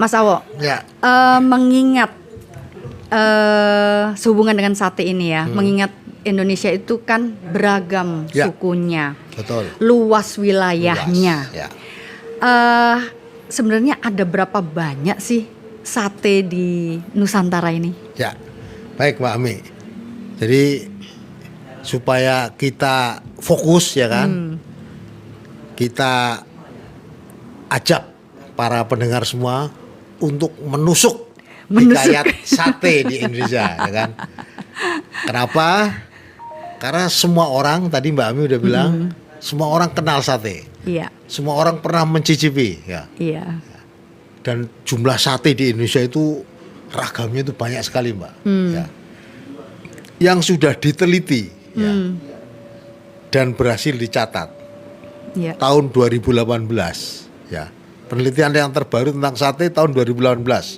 Mas Awo, Ya. mengingat sehubungan dengan sate ini ya, mengingat Indonesia itu kan beragam Ya. sukunya, Betul. luas wilayahnya. Luas, ya. Sebenarnya ada berapa banyak sih sate di Nusantara ini? Ya. Baik Mbak Ami. Jadi supaya kita fokus ya kan. Kita ajak para pendengar semua untuk menusuk hikayat sate di Indonesia ya kan. Kenapa? Karena semua orang, tadi Mbak Ami udah bilang, semua orang kenal sate. Iya. Semua orang pernah mencicipi ya. Iya. Dan jumlah sate di Indonesia itu ragamnya itu banyak sekali Mbak ya. Yang sudah diteliti ya, dan berhasil dicatat Iya. tahun 2018 ya. Penelitian yang terbaru tentang sate tahun 2018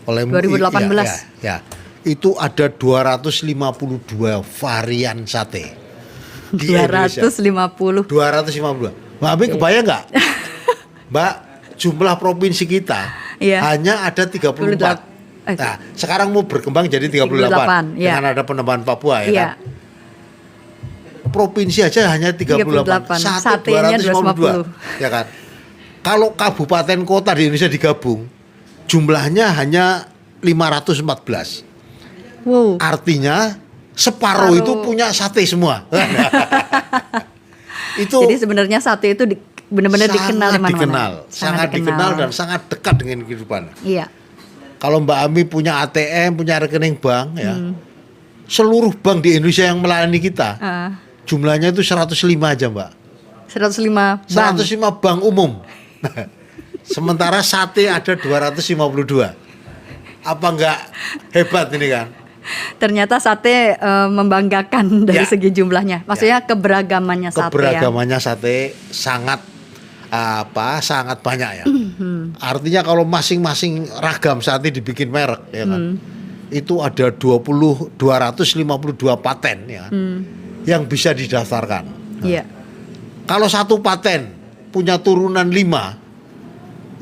oleh 2018. ya. Itu ada 252 varian sate di Indonesia. 250. 252. Mbak Ami kebayang nggak? Mbak, jumlah provinsi kita Iya. hanya ada 34. Nah, sekarang mau berkembang jadi 38 iya. dengan ada penambahan Papua ya Iya. kan. Provinsi aja hanya 38. Sate 252 ya kan. Kalau kabupaten kota di Indonesia digabung jumlahnya hanya 514. Wow. Artinya separuh itu punya sate semua. Itu Jadi sebenarnya sate itu benar-benar dikenal di mana-mana. Sangat dikenal dan sangat dekat dengan kehidupan. Iya. Kalau Mbak Ami punya ATM, punya rekening bank ya. Seluruh bank di Indonesia yang melayani kita, jumlahnya itu 105 aja, Mbak. 105 bank. 105 bank umum. Sementara sate ada 252. Apa enggak hebat ini kan? Ternyata sate membanggakan dari Ya. segi jumlahnya. Maksudnya keberagamannya sate. Keberagamannya sate sangat sangat banyak ya. Artinya kalau masing-masing ragam sate dibikin merek ya kan. Itu ada 252 paten ya. Yang bisa didaftarkan. Iya. Kalau satu paten punya turunan 5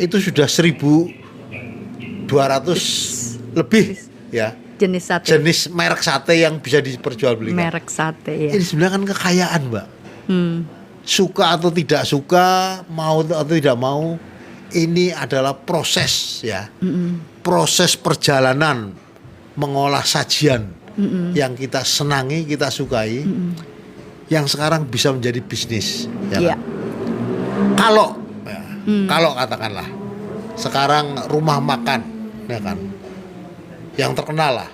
itu sudah 1.200 lebih ya. Jenis sate. Jenis merek sate yang bisa diperjualbelikan. Merek sate ya. Ini sebenarnya kan kekayaan, Mbak. Suka atau tidak suka, mau atau tidak mau, ini adalah proses ya. Proses perjalanan mengolah sajian yang kita senangi, kita sukai, yang sekarang bisa menjadi bisnis. Ya Iya. kan? Kalau katakanlah sekarang rumah makan, ya kan, yang terkenal lah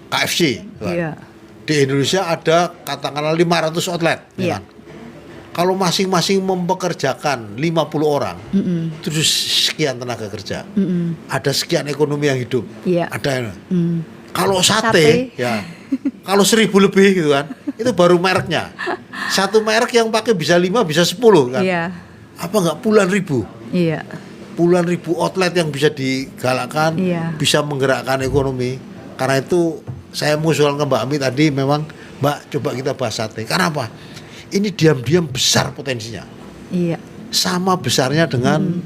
KFC kan? Iya. Di Indonesia ada katakanlah 500 outlet ya Iya. kan? Kalau masing-masing mempekerjakan 50 orang, terus sekian tenaga kerja, ada sekian ekonomi yang hidup, Iya. ada yang kalau sate ya kalau 1.000 lebih gitu kan, itu baru mereknya. Satu merek yang pakai bisa 5 bisa 10 kan. Iya. Apa enggak puluhan ribu? Iya. Puluhan ribu outlet yang bisa digalakkan, Iya. bisa menggerakkan ekonomi. Karena itu saya mengusulkan ke Mbak Ami tadi, memang Mbak coba kita bahas sate. Karena apa? Ini diam-diam besar potensinya. Iya. Sama besarnya dengan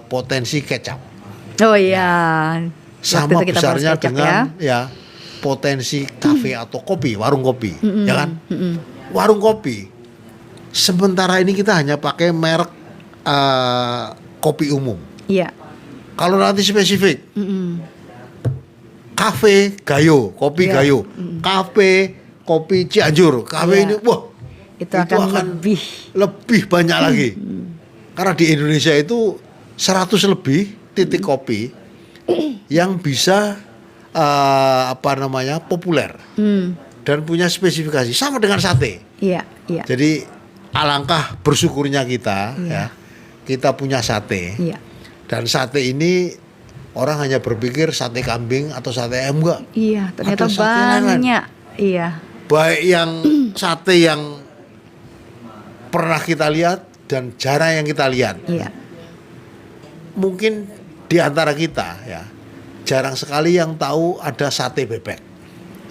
potensi kecap. Oh iya. Sama Waktu itu kita bahas besarnya kecap dengan ya potensi kafe atau kopi, warung kopi, ya kan? Warung kopi. Sementara ini kita hanya pakai merek kopi umum. Iya. Kalau nanti spesifik, kafe Gayo, kopi Iya. Gayo, kafe kopi Cianjur, kafe Iya. ini, wah, Itu akan lebih banyak lagi. Karena di Indonesia itu 100 lebih titik kopi yang bisa populer dan punya spesifikasi sama dengan sate. Iya. Iya. Jadi alangkah bersyukurnya kita Iya. ya, kita punya sate. Iya. Dan sate ini orang hanya berpikir sate kambing atau sate ayam, enggak. Iya. Ternyata Ada sate lain-lain. banyak. Iya. Baik yang sate yang pernah kita lihat dan jarang yang kita lihat. Iya. Mungkin di antara kita ya jarang sekali yang tahu ada sate bebek.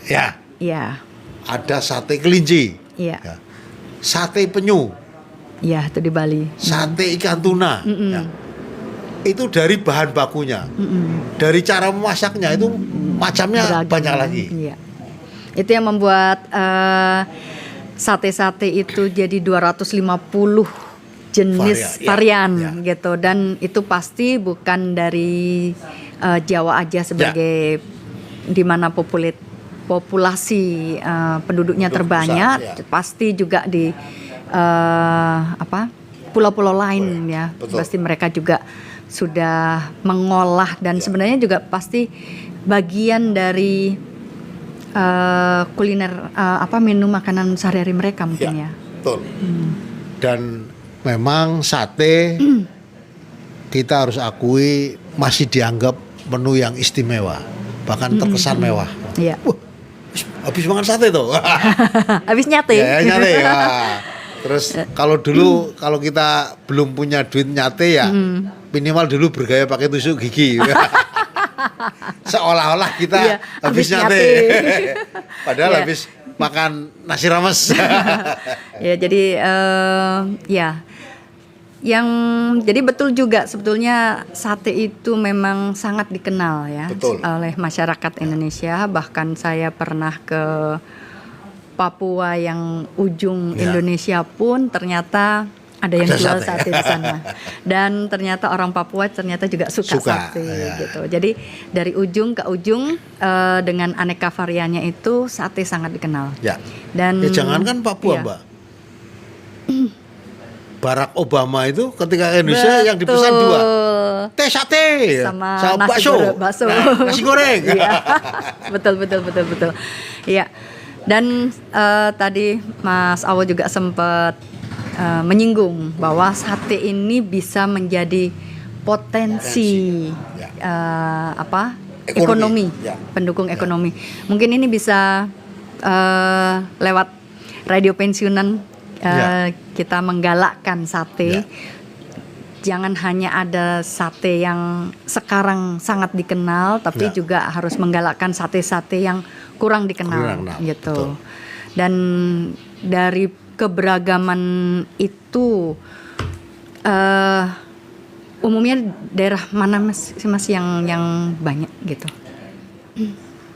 Ya, Iya. ada sate kelinci. Iya. Ya. Sate penyu, Iya, itu di Bali. sate ikan tuna. Ya. itu dari bahan bakunya, dari cara memasaknya itu macamnya Beragam. banyak lagi. Iya. Itu yang membuat sate-sate itu jadi 250 jenis varian ya. gitu, dan itu pasti bukan dari Jawa aja sebagai di mana populasi penduduknya terbanyak, pasti juga di pulau-pulau lain ya. Betul. Pasti mereka juga sudah mengolah dan sebenarnya juga pasti bagian dari kuliner menu makanan sehari-hari mereka mungkin ya. Betul. Dan memang sate kita harus akui masih dianggap menu yang istimewa, bahkan terkesan mewah. Iya. Habis makan sate tuh. Habis nyate. Ya, nyate ya. Terus kalau dulu kalau kita belum punya duit nyate ya minimal dulu bergaya pakai tusuk gigi. Seolah-olah kita Iya, habis habis nyate. Padahal Iya. habis makan nasi rames. Ya, jadi jadi betul juga sebetulnya sate itu memang sangat dikenal ya. Betul. Oleh masyarakat Indonesia. Bahkan saya pernah ke Papua yang ujung Ya. Indonesia pun ternyata ada yang Ada jual sate. sate di sana. Dan ternyata orang Papua ternyata juga suka sate ya. gitu. Jadi dari ujung ke ujung dengan aneka variannya itu sate sangat dikenal. Ya. Dan Ya jangankan Papua, iya. Mbak. Barack Obama itu ketika ke Indonesia yang dipesan Betul. 2. Teh sate Sama bakso. bakso. Nah, nasi goreng. Iya. betul. Iya. Dan tadi Mas Awo juga sempat menyinggung bahwa sate ini bisa menjadi potensi Ya. ekonomi, Ya. pendukung ekonomi. Mungkin ini bisa lewat radio pensiunan Ya. kita menggalakkan sate. Ya. Jangan hanya ada sate yang sekarang sangat dikenal, tapi Ya. juga harus menggalakkan sate-sate yang kurang dikenal, Kurang, nah, gitu. betul. Dan dari keberagaman itu, umumnya daerah mana mas yang banyak gitu?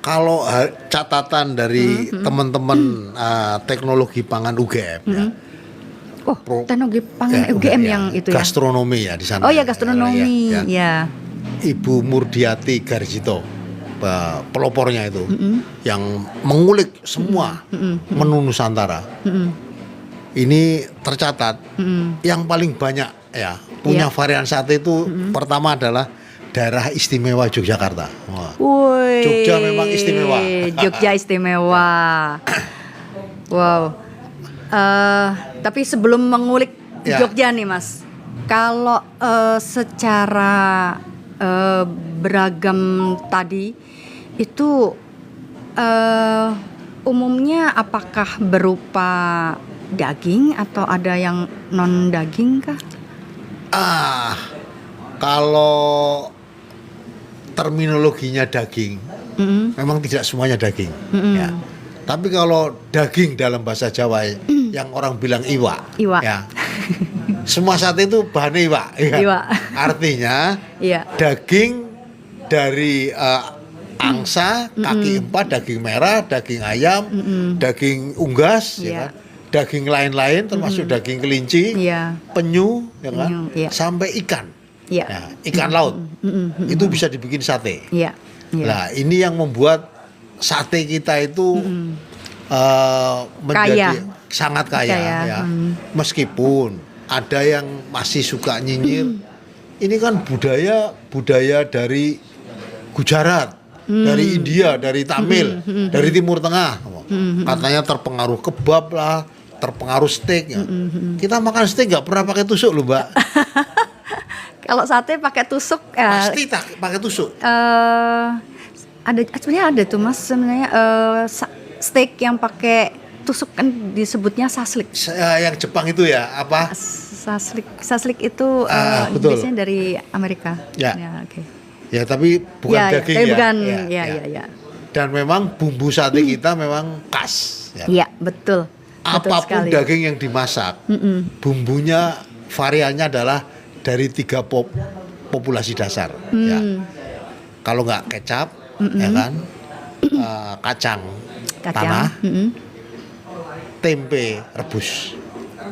Kalau catatan dari teman-teman teknologi pangan UGM ya. Oh, teknologi pangan UGM yang itu ya. Gastronomi ya di sana. Oh ya, gastronomi, Ya. ya. Ibu Murdiati Garjito, pelopornya itu, yang mengulik semua menu Nusantara. Ini tercatat yang paling banyak ya punya varian sate itu pertama adalah daerah istimewa Yogyakarta. Wah. Woi, Jogja memang istimewa. Jogja istimewa. Wow. Tapi sebelum mengulik Ya. Jogja nih Mas, kalau secara beragam tadi itu umumnya apakah berupa daging atau ada yang non daging kah? Kalau terminologinya daging, memang tidak semuanya daging. Ya. Tapi kalau daging dalam bahasa Jawa yang orang bilang iwa, Iwa. ya. Semua sate itu bahannya iwa. Ya. Iwa. Artinya Iya. daging dari angsa, kaki 4, daging merah, daging ayam, daging unggas, ya Iya. kan? Daging lain-lain termasuk daging kelinci, Iya. penyu, ya kan? Penyu, iya. Sampai ikan. Iya. Ya, ikan laut. Itu bisa dibikin sate. Iya. Iya. Nah, ini yang membuat sate kita itu menjadi sangat kaya, Kaya, ya. Meskipun ada yang masih suka nyinyir. Ini kan budaya dari Gujarat, dari India, dari Tamil, dari Timur Tengah. Katanya terpengaruh kebab lah, terpengaruh steak. Ya. Kita makan steak nggak pernah pakai tusuk loh, Mbak. Kalau sate pakai tusuk, Pasti pakai tusuk. ada sebenarnya ada tuh Mas sebenarnya steak yang pakai tusuk kan disebutnya saslik. Yang Jepang itu ya apa? Saslik itu betul. biasanya dari Amerika. Ya. Oke. Ya tapi bukan daging tapi ya. bukan, Ya. ya. Dan memang bumbu sate kita memang khas. Ya. Iya, betul. Betul Apapun sekali. daging yang dimasak, bumbunya variannya adalah dari 3 populasi dasar. Ya. Kalau nggak kecap, ya kan, kacang tanah, tempe rebus.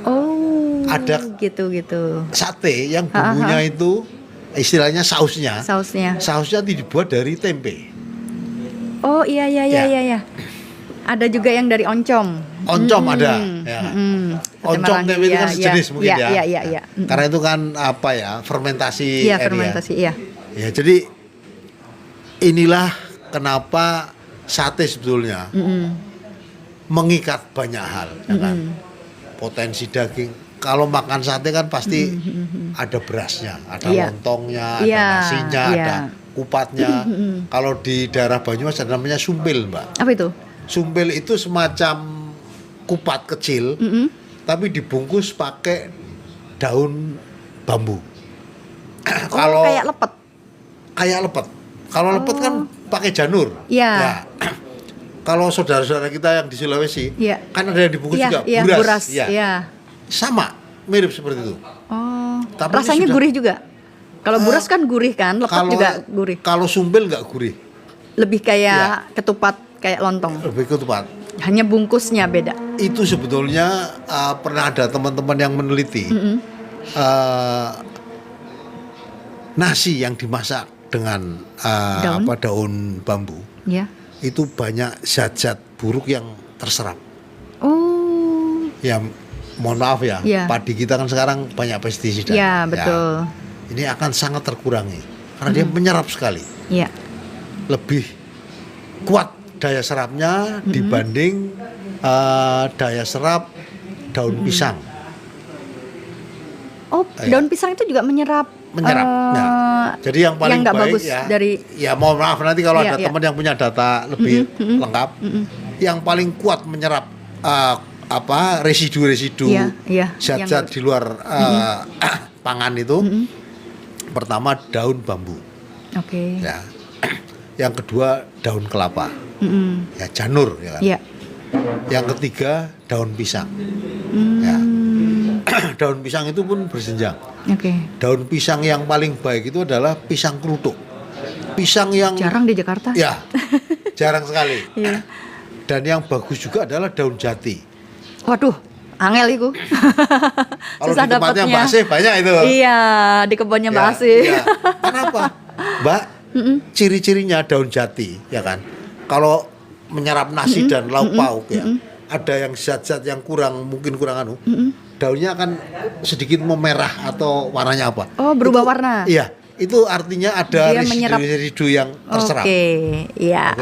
Oh, Ada gitu. Sate yang bumbunya itu istilahnya sausnya. Sausnya dibuat dari tempe. Oh iya. Ada juga yang dari oncom. Oncom ada. Ya. Oncom tempe itu kan sejenis mungkin ya. Iya. Karena itu kan apa ya, fermentasi. Iya, fermentasi, iya. Ya, jadi inilah kenapa sate sebetulnya mengikat banyak hal, ya kan. Potensi daging. Kalau makan sate kan pasti ada berasnya, ada lontongnya, ada nasinya, ada kupatnya. Kalau di daerah Banyumas ada namanya sumpil, Mbak. Apa itu? Sumpil itu semacam kupat kecil, tapi dibungkus pakai daun bambu. Kalau kayak lepet. Kalau lepet kan pakai janur. Iya. Ya. Kalau saudara-saudara kita yang di Sulawesi, kan ada yang dibungkus juga buras. Ya. Iya. Sama, mirip seperti itu. Oh. Tapi rasanya gurih juga. Kalau buras kan gurih kan, lepet juga gurih. Kalau sumpil nggak gurih. Lebih kayak ketupat, kayak lontong. Lebih ketupat. Hanya bungkusnya beda. Itu sebetulnya pernah ada teman-teman yang meneliti nasi yang dimasak dengan daun bambu. Ya. Itu banyak zat-zat buruk yang terserap. Oh. Ya, mohon maaf ya, padi kita kan sekarang banyak pestisida. Ya, betul. Ini akan sangat terkurangi karena dia menyerap sekali. Iya. Lebih kuat daya serapnya dibanding daya serap daun pisang. Oh, daun pisang itu juga menyerap. Jadi yang paling nggak baik bagus ya mohon maaf nanti kalau ada teman yang punya data lebih lengkap, yang paling kuat menyerap residu-residu zat-zat di luar pangan itu, pertama daun bambu. Oke. Ya. Yang kedua daun kelapa. Ya, janur ya kan. Yang ketiga daun pisang. Ya. Daun pisang itu pun berjenjang. Daun pisang yang paling baik itu adalah pisang kerutuk. Pisang yang jarang di Jakarta. Ya, jarang sekali. Dan yang bagus juga adalah daun jati. Waduh, angel itu. Kalau di tempatnya Mbak Asih banyak itu. Iya, di kebunnya Mbak Asih. Ya. Kenapa, Mbak? Ciri-cirinya daun jati, ya kan? Kalau menyerap nasi dan lauk pauk ya, ada yang zat-zat yang mungkin kurang daunnya akan sedikit memerah atau warnanya apa? Oh, berubah warna. Iya, itu artinya ada residu yang terserap. Iya.